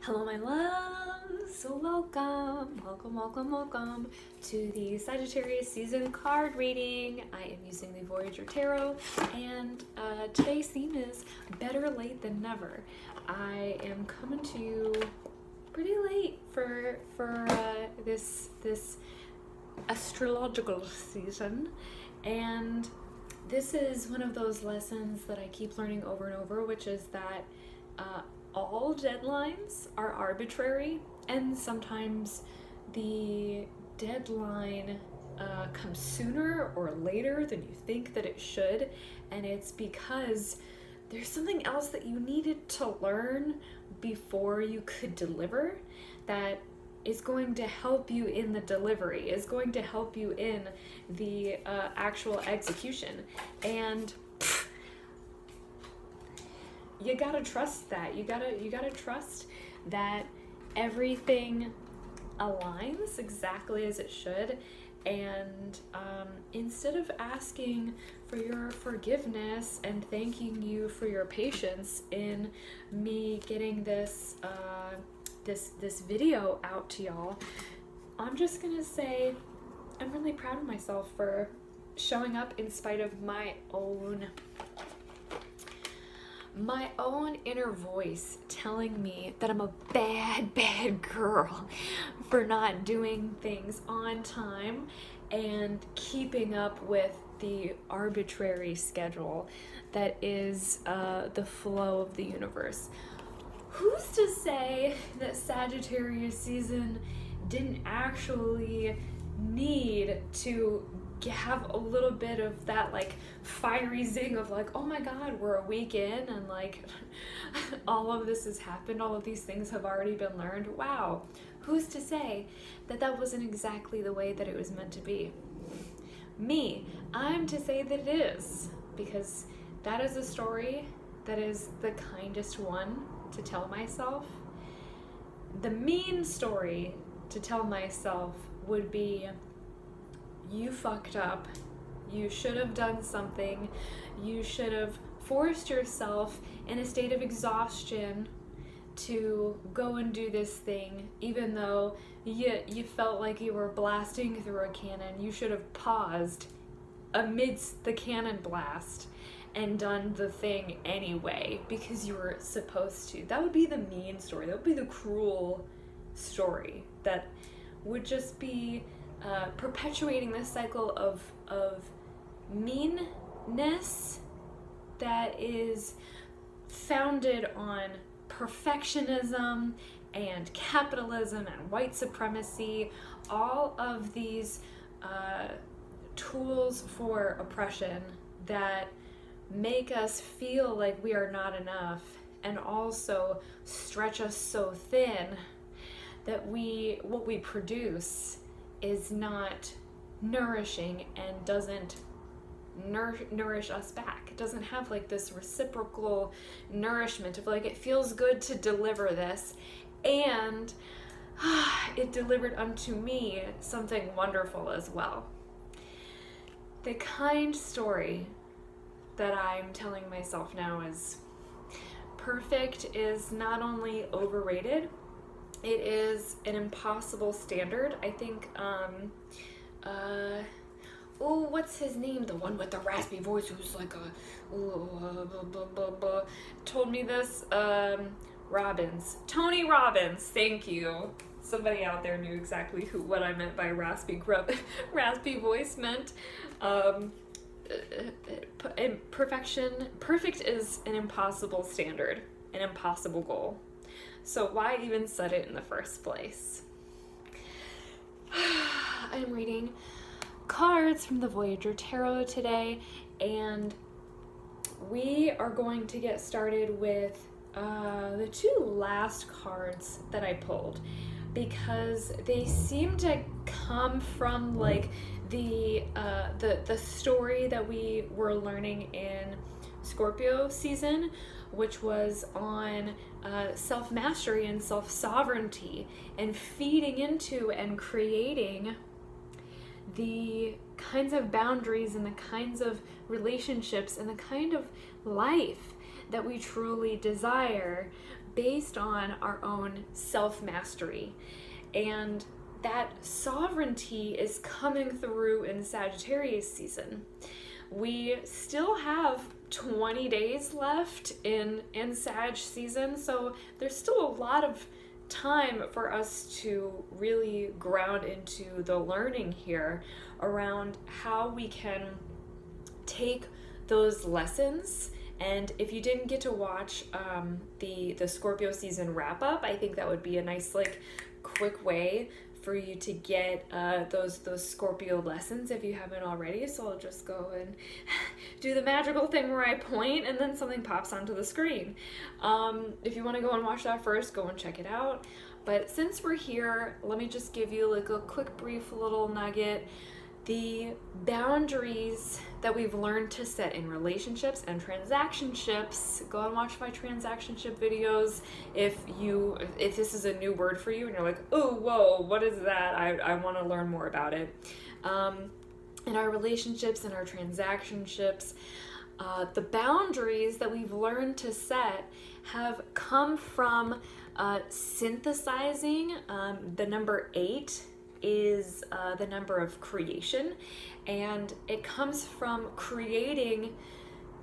Hello my loves, so welcome to the Sagittarius season card reading. I am using the Voyager Tarot, and today's theme is better late than never. I am coming to you pretty late for this astrological season, and this is one of those lessons that I keep learning over and over, which is that all deadlines are arbitrary, and sometimes the deadline comes sooner or later than you think that it should, and it's because there's something else that you needed to learn before you could deliver that is going to help you in the delivery, is going to help you in the actual execution. And you gotta trust that. You gotta trust that everything aligns exactly as it should. And instead of asking for your forgiveness and thanking you for your patience in me getting this this video out to y'all, I'm just gonna say I'm really proud of myself for showing up in spite of my own inner voice telling me that I'm a bad girl for not doing things on time and keeping up with the arbitrary schedule that is the flow of the universe. Who's to say that Sagittarius season didn't actually need to have a little bit of that like fiery zing of like, oh my god, we're a week in and like all of this has happened, all of these things have already been learned. Wow, who's to say that that wasn't exactly the way that it was meant to be? I'm to say that it is, because that is a story that is the kindest one to tell myself. The mean story to tell myself would be, you fucked up, you should have done something, you should have forced yourself in a state of exhaustion to go and do this thing, even though you felt like you were blasting through a cannon. You should have paused amidst the cannon blast and done the thing anyway because you were supposed to. That would be the mean story. That would be the cruel story that would just be perpetuating this cycle of meanness that is founded on perfectionism and capitalism and white supremacy, all of these tools for oppression that make us feel like we are not enough, and also stretch us so thin that what we produce is not nourishing and doesn't nourish us back. It doesn't have like this reciprocal nourishment of like, it feels good to deliver this, and it delivered unto me something wonderful as well. The kind story that I'm telling myself now is perfect is not only overrated, it is an impossible standard. I think, oh, what's his name? The one with the raspy voice who's like told me this, Robbins. Tony Robbins, thank you. Somebody out there knew exactly what I meant by raspy voice meant. Perfect is an impossible standard, an impossible goal. So why even set it in the first place? I'm reading cards from the Voyager Tarot today, and we are going to get started with the two last cards that I pulled, because they seem to come from like the story that we were learning in Scorpio season, which was on self-mastery and self-sovereignty, and feeding into and creating the kinds of boundaries and the kinds of relationships and the kind of life that we truly desire based on our own self-mastery. And that sovereignty is coming through in Sagittarius season. We still have 20 days left in Sag season, so there's still a lot of time for us to really ground into the learning here around how we can take those lessons. And if you didn't get to watch the Scorpio season wrap up, I think that would be a nice like quick way for you to get those Scorpio lessons if you haven't already. So I'll just go and do the magical thing where I point and then something pops onto the screen. If you want to go and watch that first, go and check it out. But since we're here, let me just give you like a quick brief little nugget. The boundaries that we've learned to set in relationships and transactionships. Go and watch my transactionship videos if this is a new word for you and you're like, oh, whoa, what is that? I want to learn more about it. In our relationships and our transactionships, the boundaries that we've learned to set have come from synthesizing. The number 8 is the number of creation, and it comes from creating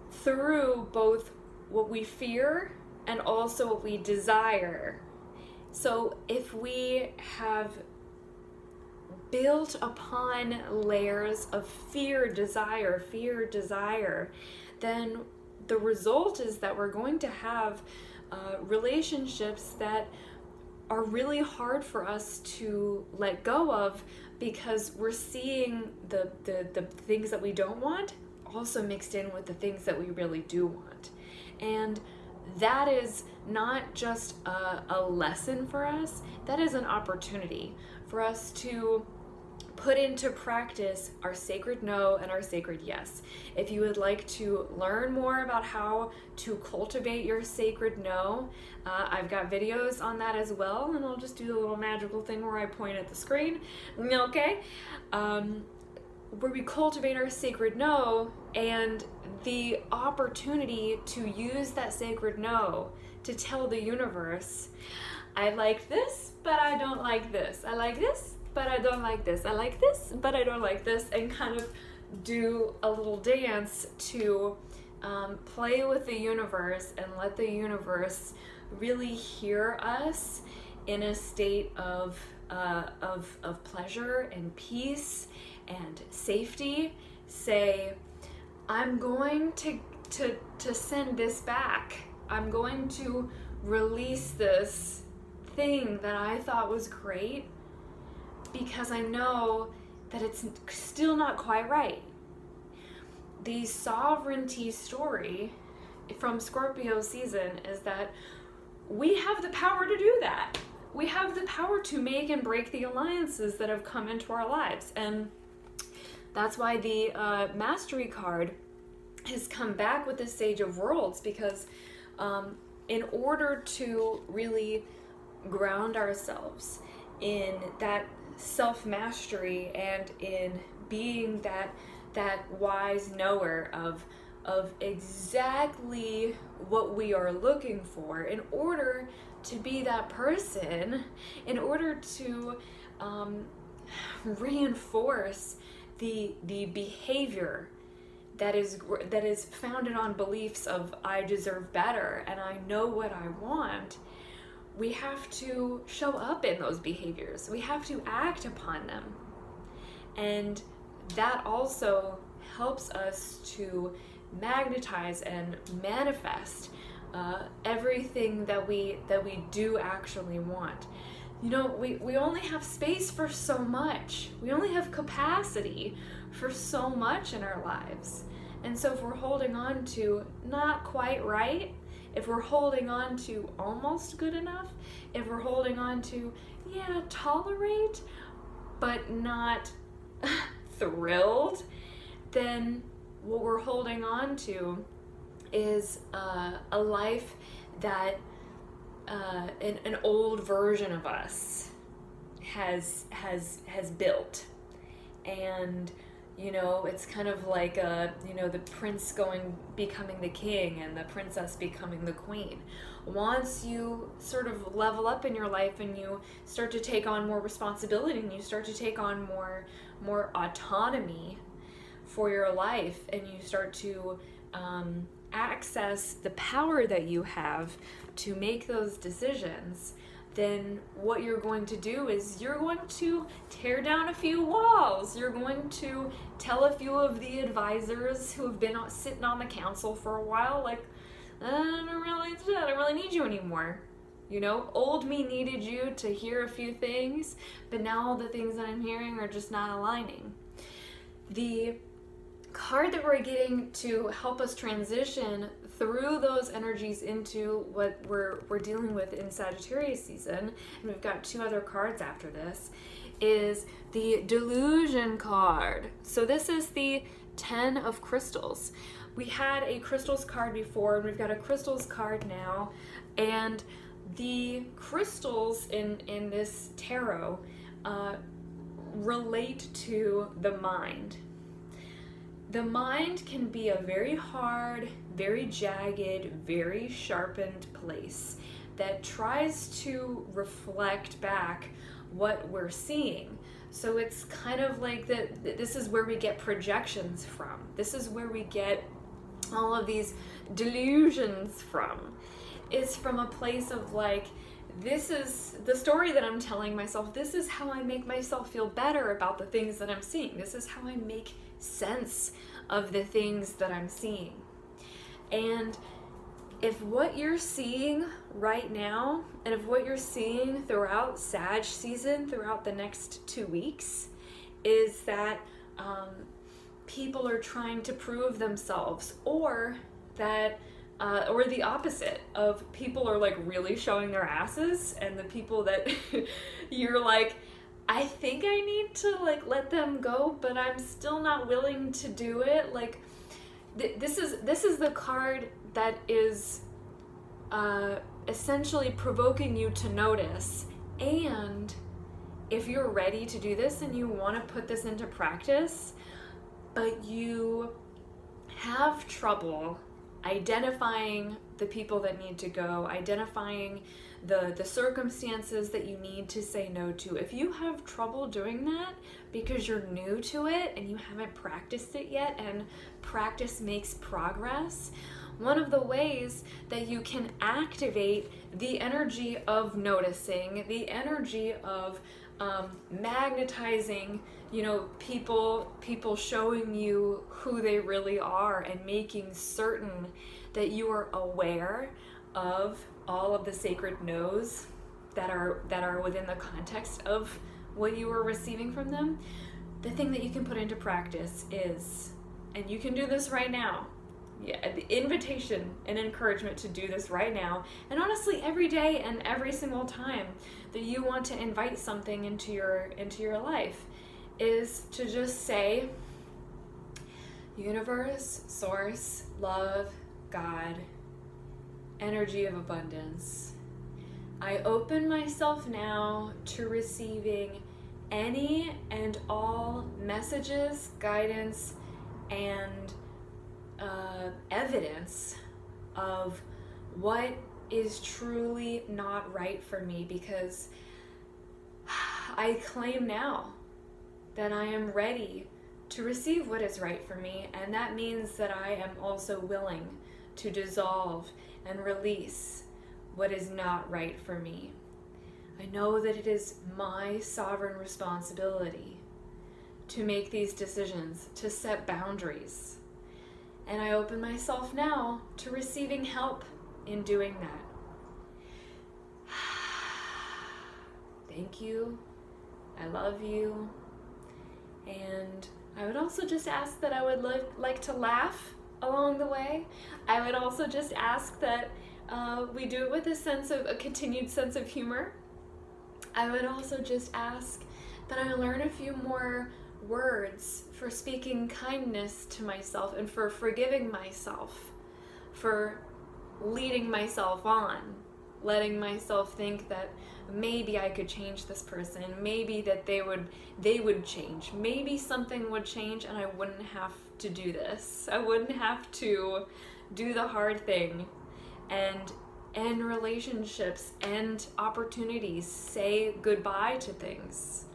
through both what we fear and also what we desire. So if we have built upon layers of fear, desire, then the result is that we're going to have relationships that are really hard for us to let go of, because we're seeing the things that we don't want also mixed in with the things that we really do want. And that is not just a lesson for us, that is an opportunity for us to put into practice our sacred no and our sacred yes. If you would like to learn more about how to cultivate your sacred no, I've got videos on that as well, and I'll just do the little magical thing where I point at the screen, okay? Where we cultivate our sacred no and the opportunity to use that sacred no to tell the universe, I like this, but I don't like this. I like this, but I don't like this. I like this, but I don't like this, and kind of do a little dance to play with the universe and let the universe really hear us in a state of pleasure and peace and safety. Say, I'm going to send this back. I'm going to release this thing that I thought was great, because I know that it's still not quite right. The sovereignty story from Scorpio season is that we have the power to do that. We have the power to make and break the alliances that have come into our lives. And that's why the Mastery card has come back with the Sage of Worlds, because in order to really ground ourselves in that self-mastery and in being that wise knower of exactly what we are looking for, in order to be that person, in order to reinforce the behavior that is founded on beliefs of I deserve better and I know what I want, we have to show up in those behaviors. We have to act upon them. And that also helps us to magnetize and manifest everything that we do actually want. You know, we only have space for so much. We only have capacity for so much in our lives. And so if we're holding on to not quite right, if we're holding on to almost good enough, if we're holding on to, yeah, tolerate, but not thrilled, then what we're holding on to is a life that an old version of us has built. And You know, it's kind of like you know, the prince becoming the king and the princess becoming the queen. Once you sort of level up in your life and you start to take on more responsibility and you start to take on more autonomy for your life, and you start to access the power that you have to make those decisions, then what you're going to do is you're going to tear down a few walls. You're going to tell a few of the advisors who have been sitting on the council for a while, like, I don't really need you anymore. You know, old me needed you to hear a few things, but now the things that I'm hearing are just not aligning. The card that we're getting to help us transition through those energies into what we're dealing with in Sagittarius season, and we've got 2 other cards after this, is the Delusion card. So this is the 10 of crystals. We had a crystals card before, and we've got a crystals card now, and the crystals in this tarot relate to the mind. The mind can be a very hard, very jagged, very sharpened place that tries to reflect back what we're seeing. So it's kind of like this is where we get projections from. This is where we get all of these delusions from. It's from a place of like, this is the story that I'm telling myself. This is how I make myself feel better about the things that I'm seeing. This is how I make sense of the things that I'm seeing. And if what you're seeing right now, and if what you're seeing throughout Sag season, throughout the next 2 weeks, is that people are trying to prove themselves, or that or the opposite of people are like really showing their asses, and the people that you're like, I think I need to like let them go, but I'm still not willing to do it. Like this is the card that is essentially provoking you to notice. And if you're ready to do this and you want to put this into practice, but you have trouble identifying the people that need to go, identifying the circumstances that you need to say no to. If you have trouble doing that because you're new to it and you haven't practiced it yet, and practice makes progress, one of the ways that you can activate the energy of noticing, the energy of magnetizing, you know, people showing you who they really are, and making certain that you are aware of all of the sacred no's that are within the context of what you are receiving from them. The thing that you can put into practice is, and you can do this right now, yeah, the invitation and encouragement to do this right now, and honestly every day and every single time that you want to invite something into your life, is to just say, universe, source, love, God, energy of abundance, I open myself now to receiving any and all messages, guidance, and evidence of what is truly not right for me, because I claim now that I am ready to receive what is right for me, and that means that I am also willing to dissolve and release what is not right for me. I know that it is my sovereign responsibility to make these decisions, to set boundaries. And I open myself now to receiving help in doing that. Thank you. I love you. And I would also just ask that I would like to laugh along the way. I would also just ask that we do it with a continued sense of humor. I would also just ask that I learn a few more words for speaking kindness to myself, and for forgiving myself for leading myself on letting myself think that maybe I could change this person, maybe that they would change, maybe something would change and I wouldn't have to do this. I wouldn't have to do the hard thing and end relationships, end opportunities, say goodbye to things.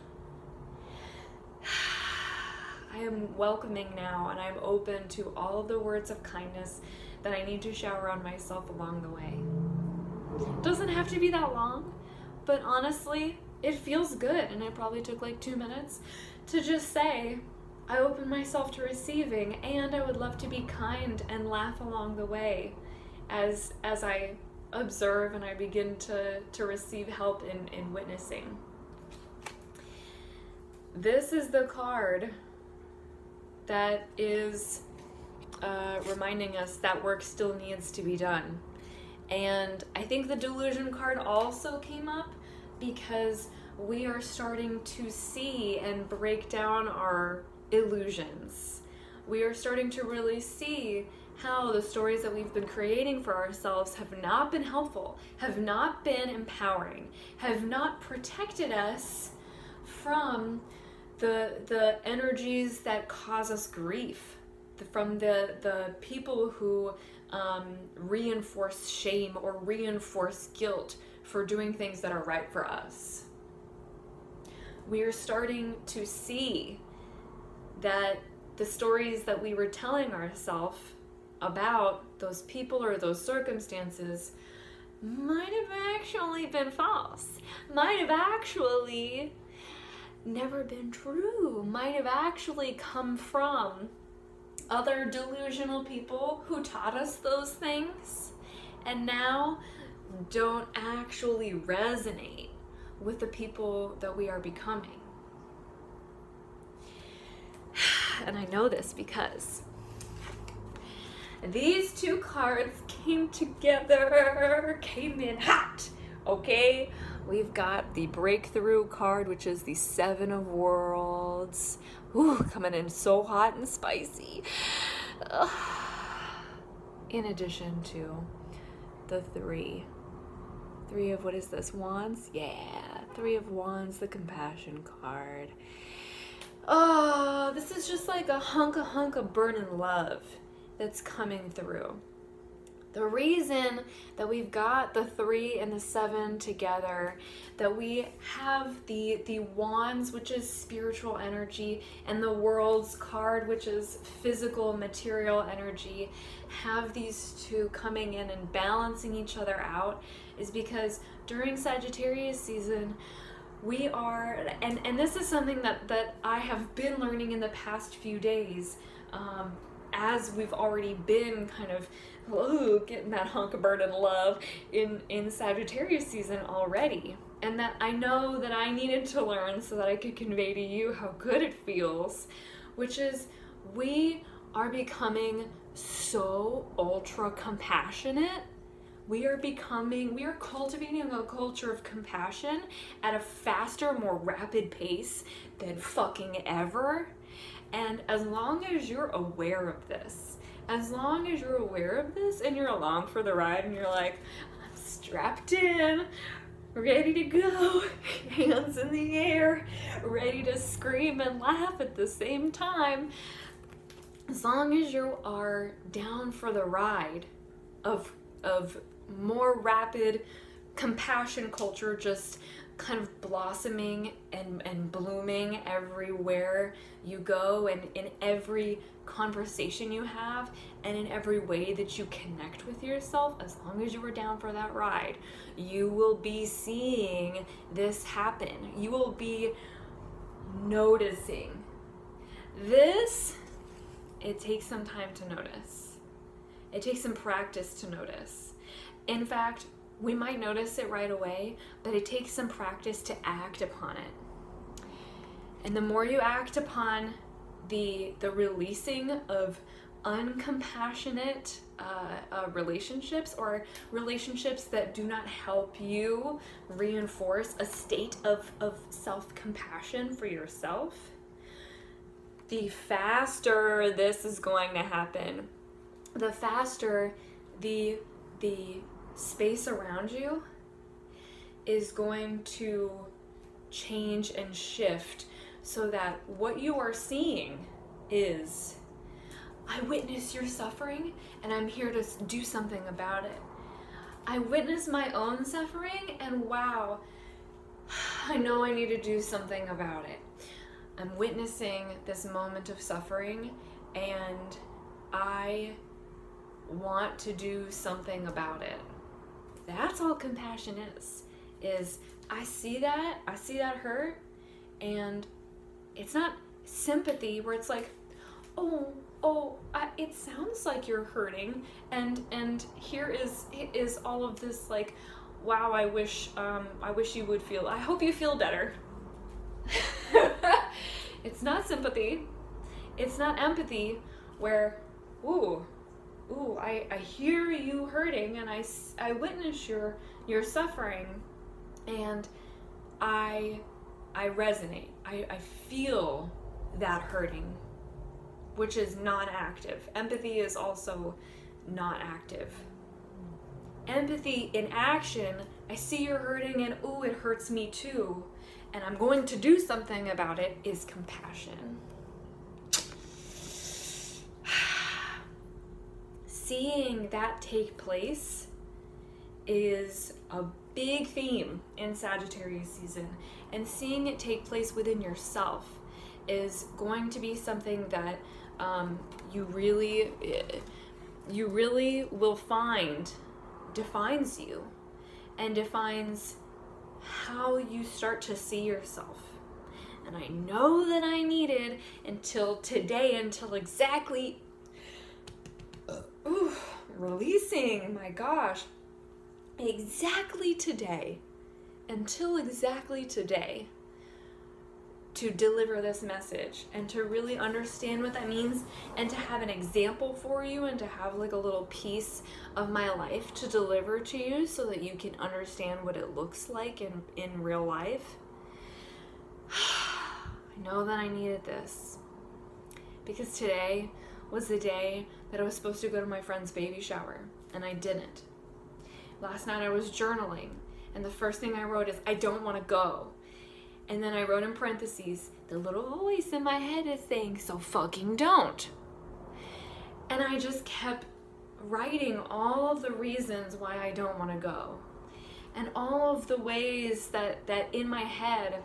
I am welcoming now, and I'm open to all of the words of kindness that I need to shower on myself along the way. It doesn't have to be that long, but honestly, it feels good, and it probably took like 2 minutes to just say, I open myself to receiving, and I would love to be kind and laugh along the way as I observe and I begin to receive help in witnessing. This is the card that is reminding us that work still needs to be done. And I think the delusion card also came up because we are starting to see and break down our illusions. We are starting to really see how the stories that we've been creating for ourselves have not been helpful, have not been empowering, have not protected us from the energies that cause us grief, from the people who reinforce shame or reinforce guilt for doing things that are right for us. We are starting to see that the stories that we were telling ourselves about those people or those circumstances might have actually been false, might have actually never been true, might have actually come from other delusional people who taught us those things and now don't actually resonate with the people that we are becoming. And I know this because these two cards came together, came in hot, okay? We've got the Breakthrough card, which is the Seven of Worlds. Ooh, coming in so hot and spicy. In addition to the three of, what is this, Wands? Yeah, Three of Wands, the Compassion card. Oh, this is just like a hunk of burning love that's coming through. The reason that we've got the 3 and the 7 together, that we have the Wands, which is spiritual energy, and the Worlds card, which is physical, material energy, have these two coming in and balancing each other out, is because during Sagittarius season, we are, and this is something that I have been learning in the past few days, as we've already been kind of getting that hunk of burden love in Sagittarius season already, and that I know that I needed to learn so that I could convey to you how good it feels, which is we are becoming so ultra compassionate. We are cultivating a culture of compassion at a faster, more rapid pace than fucking ever. And as long as you're aware of this, and you're along for the ride and you're like, I'm strapped in, ready to go, hands in the air, ready to scream and laugh at the same time, as long as you are down for the ride of more rapid compassion culture just kind of blossoming and blooming everywhere you go, and in every conversation you have, and in every way that you connect with yourself, as long as you were down for that ride, you will be seeing this happen. You will be noticing this. It takes some time to notice. It takes some practice to notice. In fact, we might notice it right away, but it takes some practice to act upon it. And the more you act upon the releasing of uncompassionate relationships, or relationships that do not help you reinforce a state of self-compassion for yourself, the faster this is going to happen. The faster the space around you is going to change and shift so that what you are seeing is, I witness your suffering and I'm here to do something about it. I witness my own suffering and wow, I know I need to do something about it. I'm witnessing this moment of suffering and I want to do something about it. That's all compassion is I see that hurt, and it's not sympathy where it's like, it sounds like you're hurting, and here is all of this, like, wow, I wish you would feel, I hope you feel better. It's not sympathy. It's not empathy where, I hear you hurting and I witness your suffering and I resonate. I feel that hurting, which is non-active. Empathy is also not active. Empathy in action, I see you're hurting and ooh, it hurts me too, and I'm going to do something about it, is compassion. Seeing that take place is a big theme in Sagittarius season, and seeing it take place within yourself is going to be something that you really will find defines you and defines how you start to see yourself. And I know that I needed until today, until exactly releasing, my gosh, exactly today, until exactly today, to deliver this message and to really understand what that means and to have an example for you and to have like a little piece of my life to deliver to you so that you can understand what it looks like in real life. I know that I needed this because today was the day that I was supposed to go to my friend's baby shower and I didn't. Last night I was journaling and the first thing I wrote is, I don't want to go. And then I wrote in parentheses, the little voice in my head is saying, so fucking don't. And I just kept writing all of the reasons why I don't want to go. And all of the ways that in my head,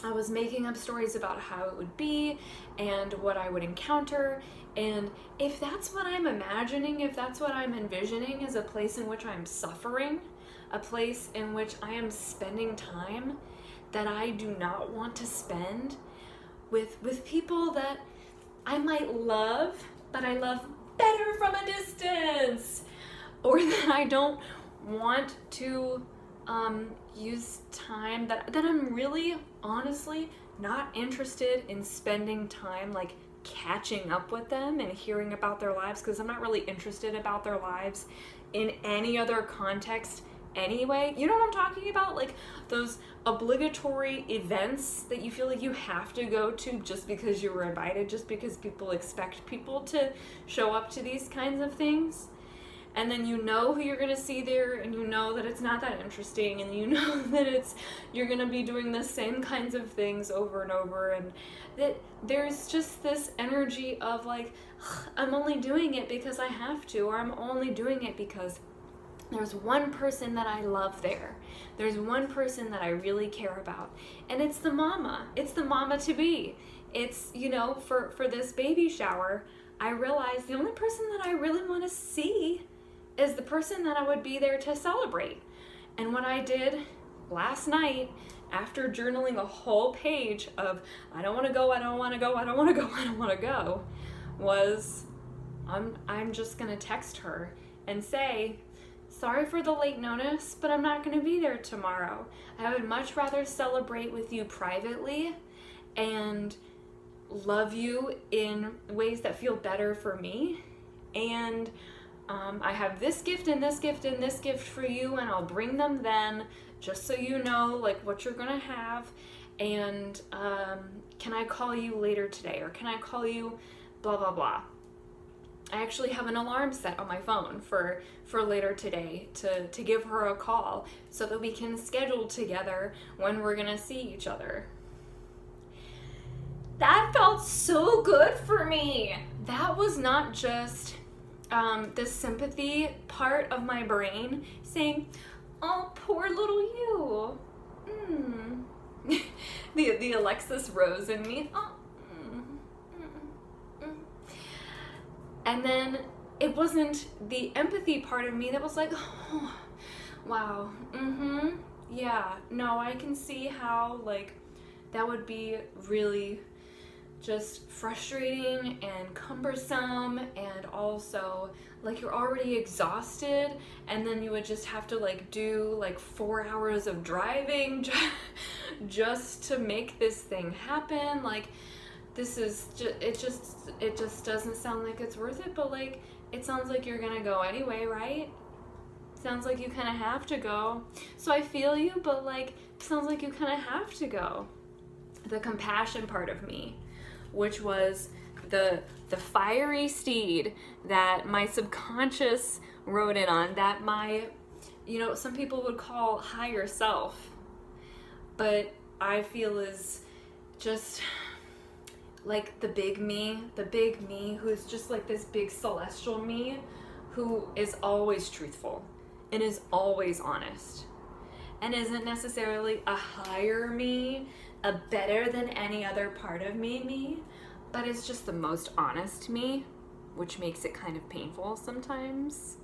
I was making up stories about how it would be and what I would encounter. And if that's what I'm imagining, if that's what I'm envisioning is a place in which I'm suffering, a place in which I am spending time that I do not want to spend with people that I might love, but I love better from a distance, or that I don't want to use time, that I'm really honestly not interested in spending time like catching up with them and hearing about their lives, because I'm not really interested about their lives in any other context anyway. You know what I'm talking about? Like those obligatory events that you feel like you have to go to just because you were invited, just because people expect people to show up to these kinds of things. And then you know who you're gonna see there, and you know that it's not that interesting, and you know that you're gonna be doing the same kinds of things over and over, and that there's just this energy of like, I'm only doing it because I have to, or I'm only doing it because there's one person that I love there. There's one person that I really care about. And it's the mama. It's the mama to be. It's, you know, for this baby shower, I realized the only person that I really want to see is the person that I would be there to celebrate. And what I did last night, after journaling a whole page of I don't want to go, I don't want to go, I don't want to go, I don't want to go, was I'm just going to text her and say, sorry for the late notice, but I'm not going to be there tomorrow. I would much rather celebrate with you privately and love you in ways that feel better for me. And I have this gift and this gift and this gift for you, and I'll bring them then, just so you know like what you're going to have. And can I call you later today? Or can I call you blah, blah, blah? I actually have an alarm set on my phone for later today to give her a call so that we can schedule together when we're gonna see each other. That felt so good for me. That was not just the sympathy part of my brain saying, oh, poor little you. The Alexis Rose in me. Oh, And then it wasn't the empathy part of me that was like, oh, wow, yeah, no, I can see how, like, that would be really just frustrating and cumbersome, and also, like, you're already exhausted, and then you would just have to, like, do, like, 4 hours of driving just to make this thing happen. Like, this is just, it just doesn't sound like it's worth it, but, like, it sounds like you're gonna go anyway, right? Sounds like you kind of have to go. So I feel you, but, like, it sounds like you kind of have to go. The compassion part of me, which was the fiery steed that my subconscious rode in on, that my, you know, some people would call higher self, but I feel is just like the big me who's just like this big celestial me who is always truthful and is always honest and isn't necessarily a higher me, a better than any other part of me, but it's just the most honest me, which makes it kind of painful sometimes.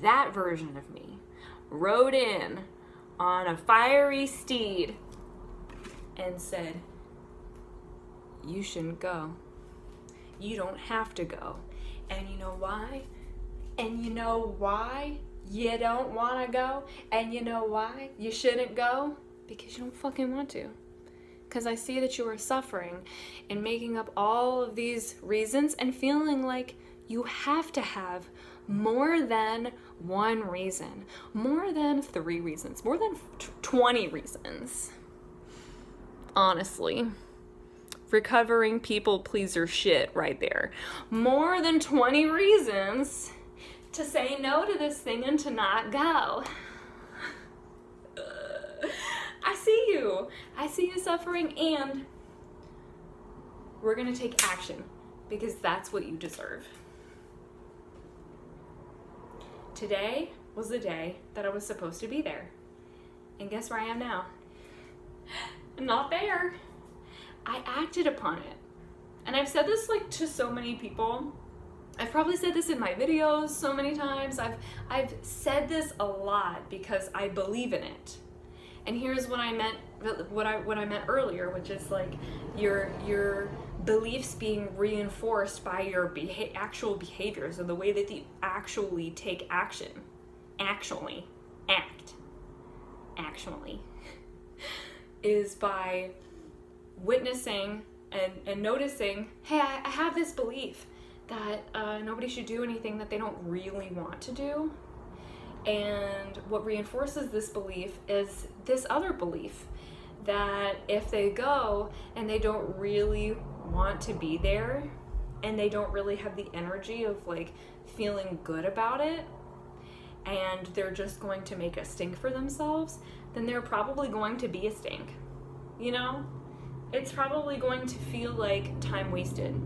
That version of me rode in on a fiery steed and said, you shouldn't go. You don't have to go. And you know why? And you know why you don't want to go? And you know why you shouldn't go? Because you don't fucking want to. Because I see that you are suffering and making up all of these reasons and feeling like you have to have more than one reason, more than 3 reasons, more than 20 reasons. Honestly, recovering people pleaser shit right there. More than 20 reasons to say no to this thing and to not go. I see you. I see you suffering, and we're gonna take action because that's what you deserve. Today was the day that I was supposed to be there. And guess where I am now? Not there. I acted upon it. And I've said this like to so many people. I've probably said this in my videos so many times. I've said this a lot because I believe in it. And here's what I meant, what I meant earlier, which is like your beliefs being reinforced by your actual behaviors and the way that you actually take action. Actually is by witnessing and noticing, hey, I have this belief that nobody should do anything that they don't really want to do. And what reinforces this belief is this other belief that if they go and they don't really want to be there and they don't really have the energy of like feeling good about it, and they're just going to make a stink for themselves, then they're probably going to be a stink. You know? It's probably going to feel like time wasted.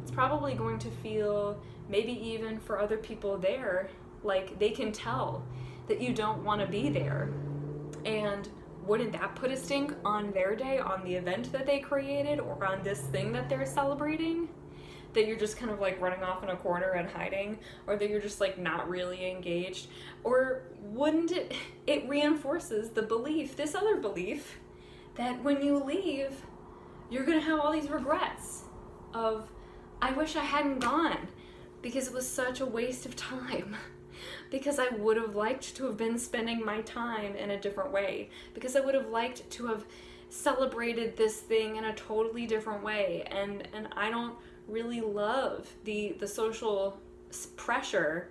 It's probably going to feel, maybe even for other people there, like they can tell that you don't want to be there. And wouldn't that put a stink on their day, on the event that they created, or on this thing that they're celebrating? That you're just kind of like running off in a corner and hiding, or that you're just like not really engaged? Or wouldn't it reinforces the belief, this other belief, that when you leave, you're gonna have all these regrets of, I wish I hadn't gone because it was such a waste of time, because I would have liked to have been spending my time in a different way, because I would have liked to have celebrated this thing in a totally different way, and I don't really love the social pressure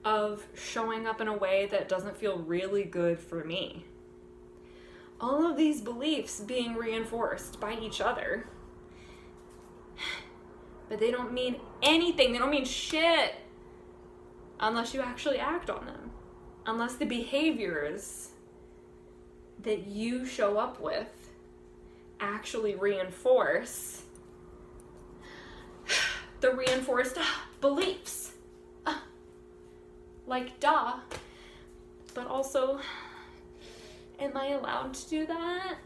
of showing up in a way that doesn't feel really good for me. All of these beliefs being reinforced by each other but they don't mean anything. They don't mean shit unless you actually act on them. Unless the behaviors that you show up with actually reinforce the reinforced beliefs. Like, duh. But also, am I allowed to do that?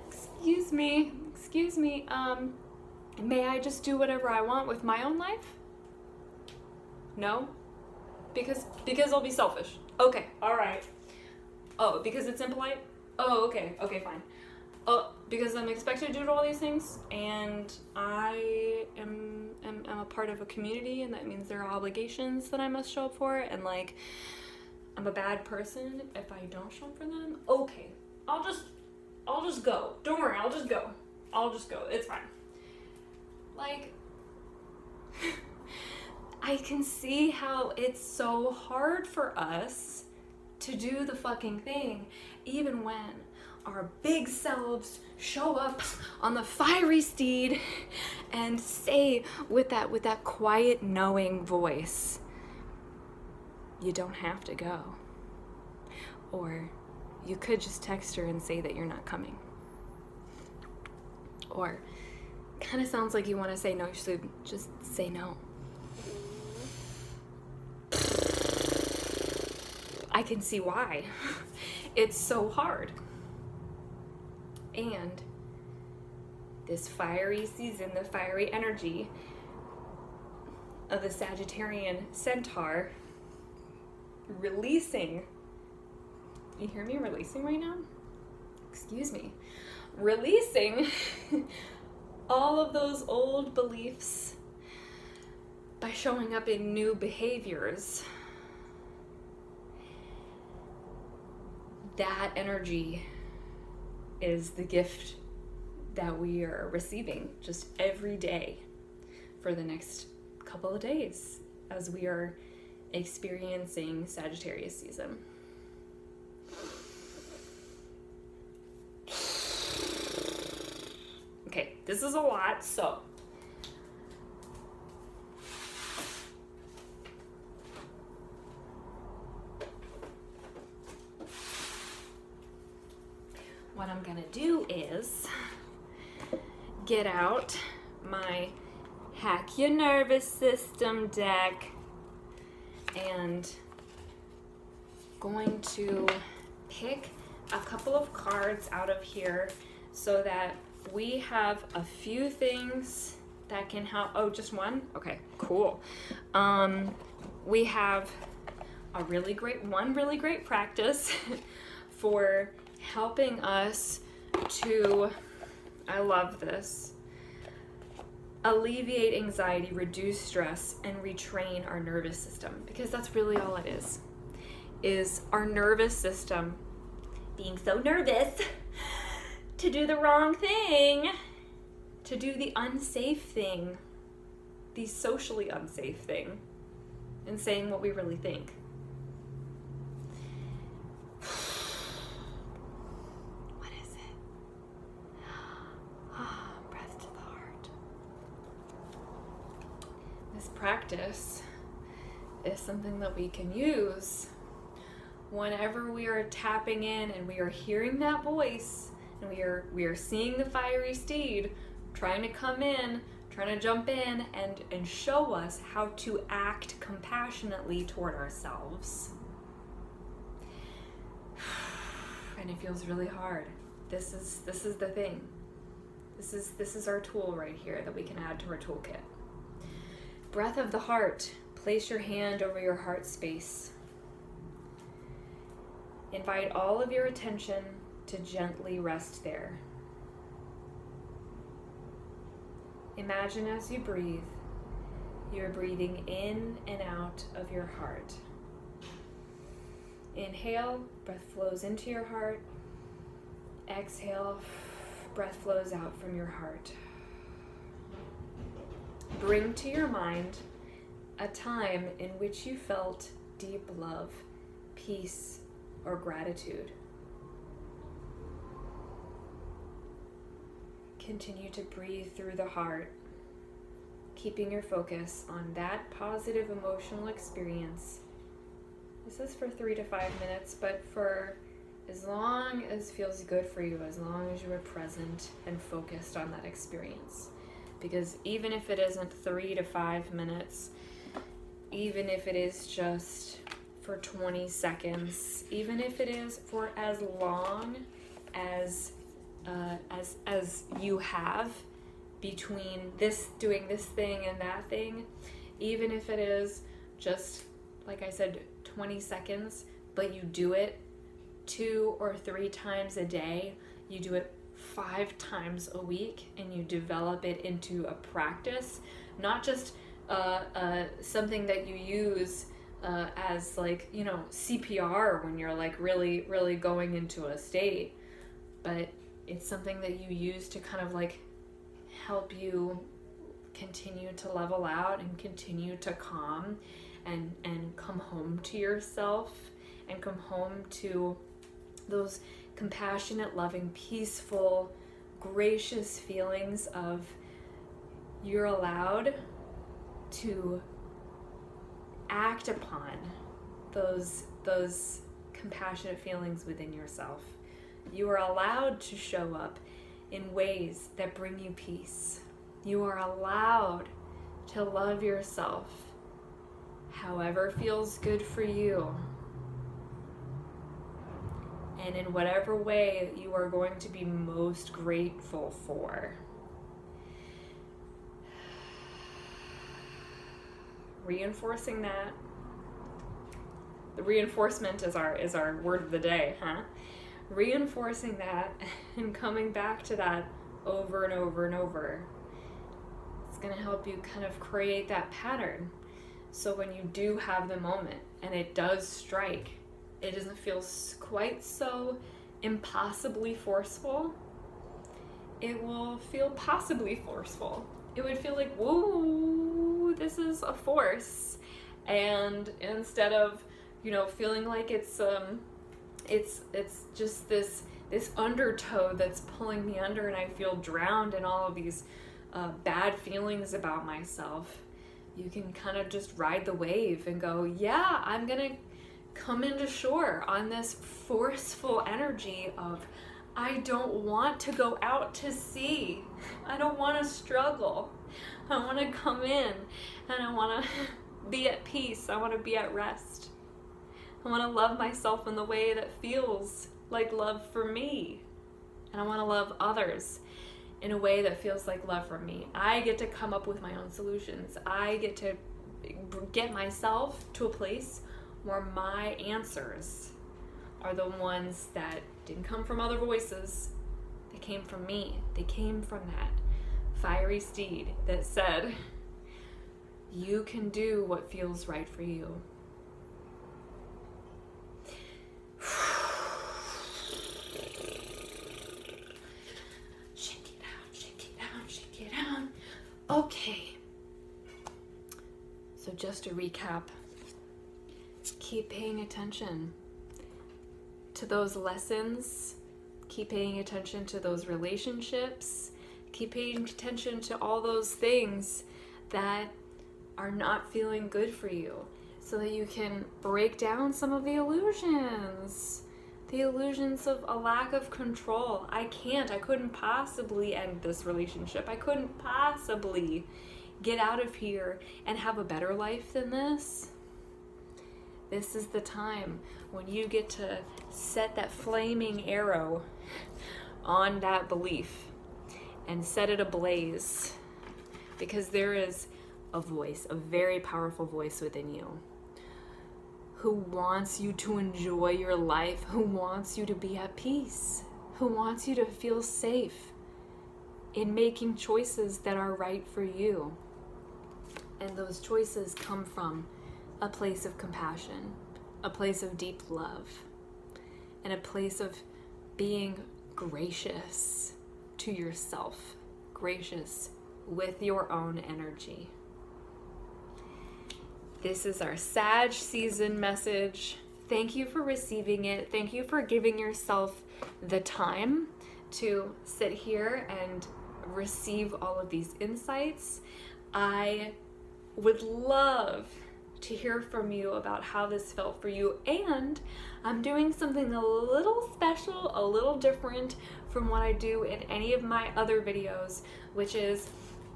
Excuse me. May I just do whatever I want with my own life? No? Because I'll be selfish. Okay, alright. Oh, because it's impolite? Oh, okay, fine. Oh, because I'm expected to do all these things, and I am a part of a community, and that means there are obligations that I must show up for, and like, I'm a bad person if I don't show up for them. Okay, I'll just go. Don't worry, I'll just go. It's fine. Like, I can see how it's so hard for us to do the fucking thing, even when our big selves show up on the fiery steed and say with that quiet knowing voice, you don't have to go. Or you could just text her and say that you're not coming. Or kind of sounds like you want to say no, you should just say no. I can see why. It's so hard. And this fiery season, the fiery energy of the Sagittarian centaur releasing. You hear me releasing right now? Excuse me. Releasing all of those old beliefs by showing up in new behaviors. That energy is the gift that we are receiving just every day for the next couple of days as we are experiencing Sagittarius season. Okay, this is a lot, so what I'm gonna do is get out my Hack Your Nervous System deck and going to pick a couple of cards out of here so that we have a few things that can help. Oh, just one? Okay, cool. We have a really great practice for helping us to, I love this, alleviate anxiety, reduce stress, and retrain our nervous system, because that's really all it is our nervous system being so nervous to do the wrong thing, to do the unsafe thing, the socially unsafe thing, and saying what we really think. What is it? Breath to the heart. This practice is something that we can use whenever we are tapping in and we are hearing that voice and we are seeing the fiery steed trying to come in, trying to jump in and show us how to act compassionately toward ourselves. And it feels really hard. This is the thing. This is our tool right here that we can add to our toolkit. Breath of the heart. Place your hand over your heart space. Invite all of your attention to gently rest there. Imagine as you breathe, you're breathing in and out of your heart. Inhale, breath flows into your heart. Exhale, breath flows out from your heart. Bring to your mind a time in which you felt deep love, peace, or gratitude. continue to breathe through the heart, keeping your focus on that positive emotional experience. This is for 3 to 5 minutes, but for as long as feels good for you, as long as you are present and focused on that experience. Because even if it isn't 3 to 5 minutes, even if it is just for 20 seconds, even if it is for as long as you have between doing this thing and that thing, even if it is just, like I said, 20 seconds, but you do it 2 or 3 times a day, you do it 5 times a week, and you develop it into a practice, not just something that you use as like, you know, CPR when you're like really, really going into a state, but it's something that you use to kind of like help you continue to level out and continue to calm and come home to yourself and come home to those compassionate, loving, peaceful, gracious feelings of you're allowed to act upon those compassionate feelings within yourself. You are allowed to show up in ways that bring you peace. You are allowed to love yourself however feels good for you, and in whatever way you are going to be most grateful for. Reinforcing that. The reinforcement is our word of the day, huh? Reinforcing that and coming back to that over and over and over. It's going to help you kind of create that pattern. So when you do have the moment and it does strike, it doesn't feel quite so impossibly forceful. It will feel possibly forceful. It would feel like, whoa, this is a force. And instead of, you know, feeling like it's just this undertow that's pulling me under and I feel drowned in all of these bad feelings about myself, you can kind of just ride the wave and go, yeah, I'm gonna come into shore on this forceful energy of, I don't want to go out to sea. I don't want to struggle. I want to come in and I want to be at peace. I want to be at rest. I want to love myself in the way that feels like love for me. And I want to love others in a way that feels like love for me. I get to come up with my own solutions. I get to get myself to a place where my answers are the ones that didn't come from other voices. They came from me. They came from that fiery steed that said, you can do what feels right for you. Shake it out, shake it out, shake it out. Okay. So just to recap, keep paying attention to those lessons, keep paying attention to those relationships, keep paying attention to all those things that are not feeling good for you, so that you can break down some of the illusions of a lack of control. I couldn't possibly end this relationship. I couldn't possibly get out of here and have a better life than this. This is the time when you get to set that flaming arrow on that belief and set it ablaze, because there is a voice, a very powerful voice within you who wants you to enjoy your life, who wants you to be at peace, who wants you to feel safe in making choices that are right for you. And those choices come from a place of compassion, a place of deep love, and a place of being gracious to yourself, gracious with your own energy. This is our Sag season message. Thank you for receiving it. Thank you for giving yourself the time to sit here and receive all of these insights. I would love to hear from you about how this felt for you, and I'm doing something a little special, a little different from what I do in any of my other videos, which is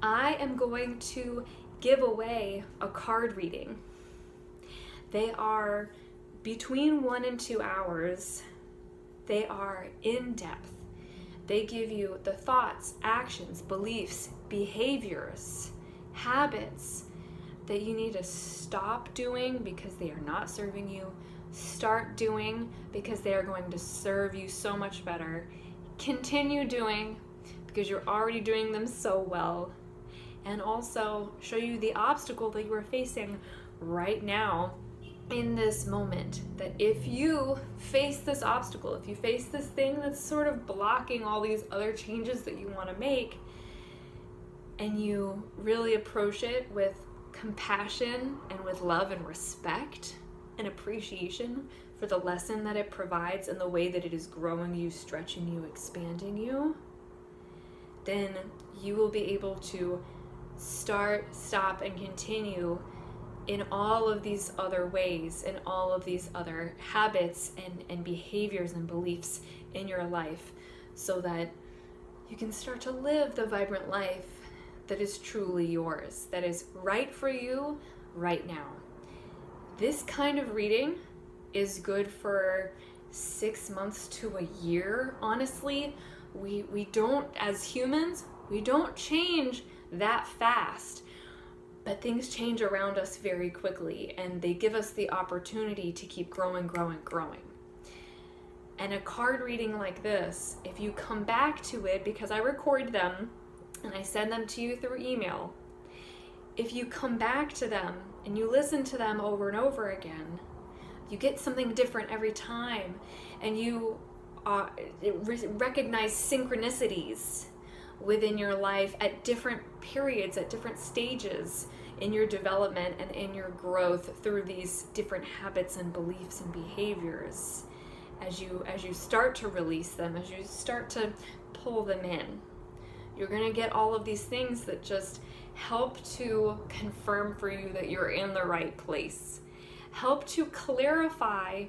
I am going to give away a card reading. They are between 1 and 2 hours. They are in depth. They give you the thoughts, actions, beliefs, behaviors, habits that you need to stop doing because they are not serving you, start doing because they are going to serve you so much better, continue doing because you're already doing them so well, and also show you the obstacle that you are facing right now in this moment. That if you face this obstacle, if you face this thing that's sort of blocking all these other changes that you want to make, and you really approach it with compassion and with love and respect and appreciation for the lesson that it provides and the way that it is growing you, stretching you, expanding you, then you will be able to start, stop, and continue in all of these other ways, in all of these other habits and behaviors and beliefs in your life, so that you can start to live the vibrant life that is truly yours, that is right for you right now. This kind of reading is good for 6 months to a year, honestly. We don't, as humans, we don't change that fast, but things change around us very quickly, and they give us the opportunity to keep growing. And a card reading like this, if you come back to it, because I record them and I send them to you through email, if you come back to them and you listen to them over and over again, you get something different every time, and you recognize synchronicities within your life at different periods, at different stages in your development and in your growth through these different habits and beliefs and behaviors. As you start to release them, as you start to pull them in, you're going to get all of these things that just help to confirm for you that you're in the right place. Help to clarify,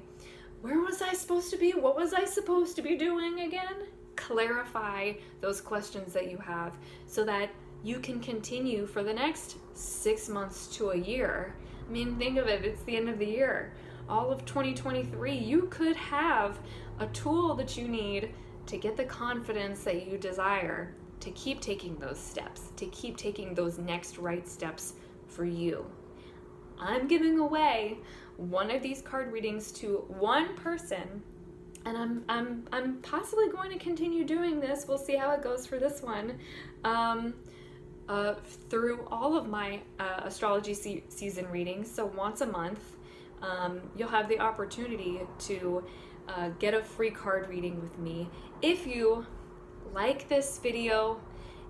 where was I supposed to be? What was I supposed to be doing again? Clarify those questions that you have so that you can continue for the next 6 months to a year. I mean, think of it, it's the end of the year. All of 2023, you could have a tool that you need to get the confidence that you desire to keep taking those steps, to keep taking those next right steps for you. I'm giving away one of these card readings to one person, and I'm possibly going to continue doing this. We'll see how it goes for this one. Through all of my astrology season readings, so once a month, you'll have the opportunity to get a free card reading with me. If you like this video,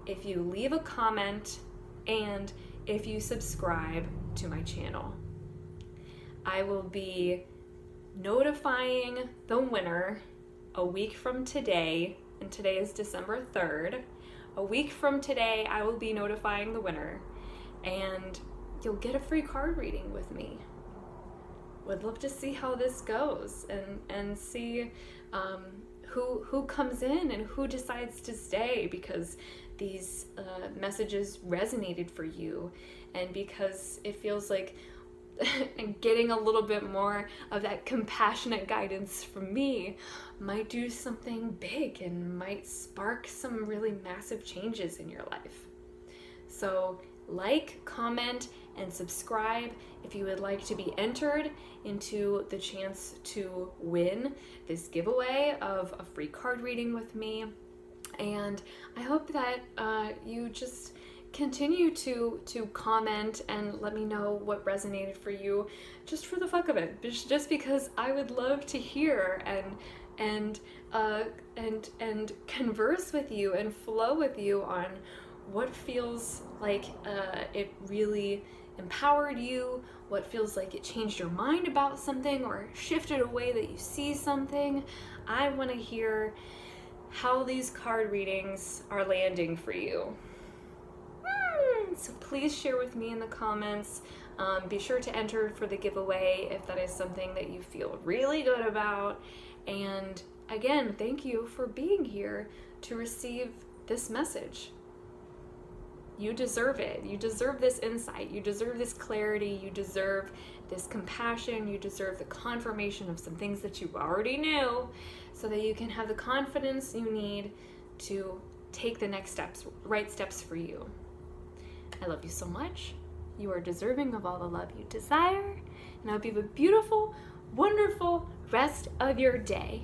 if you leave a comment, and if you subscribe to my channel. I will be notifying the winner a week from today, and today is December 3rd. A week from today, I will be notifying the winner, and you'll get a free card reading with me. Would love to see how this goes, and see who comes in and who decides to stay, because these messages resonated for you, and because it feels like getting a little bit more of that compassionate guidance from me might do something big and might spark some really massive changes in your life. So like, comment, and subscribe if you would like to be entered into the chance to win this giveaway of a free card reading with me. And I hope that you just continue to comment and let me know what resonated for you, just for the fuck of it, just because I would love to hear and converse with you and flow with you on what feels like it really empowered you, what feels like it changed your mind about something or shifted a way that you see something. I want to hear how these card readings are landing for you. So please share with me in the comments. Be sure to enter for the giveaway if that is something that you feel really good about. And again, thank you for being here to receive this message. You deserve it. You deserve this insight. You deserve this clarity. You deserve this compassion. You deserve the confirmation of some things that you already knew, so that you can have the confidence you need to take the next steps, right steps for you. I love you so much. You are deserving of all the love you desire, and I hope you have a beautiful, wonderful rest of your day.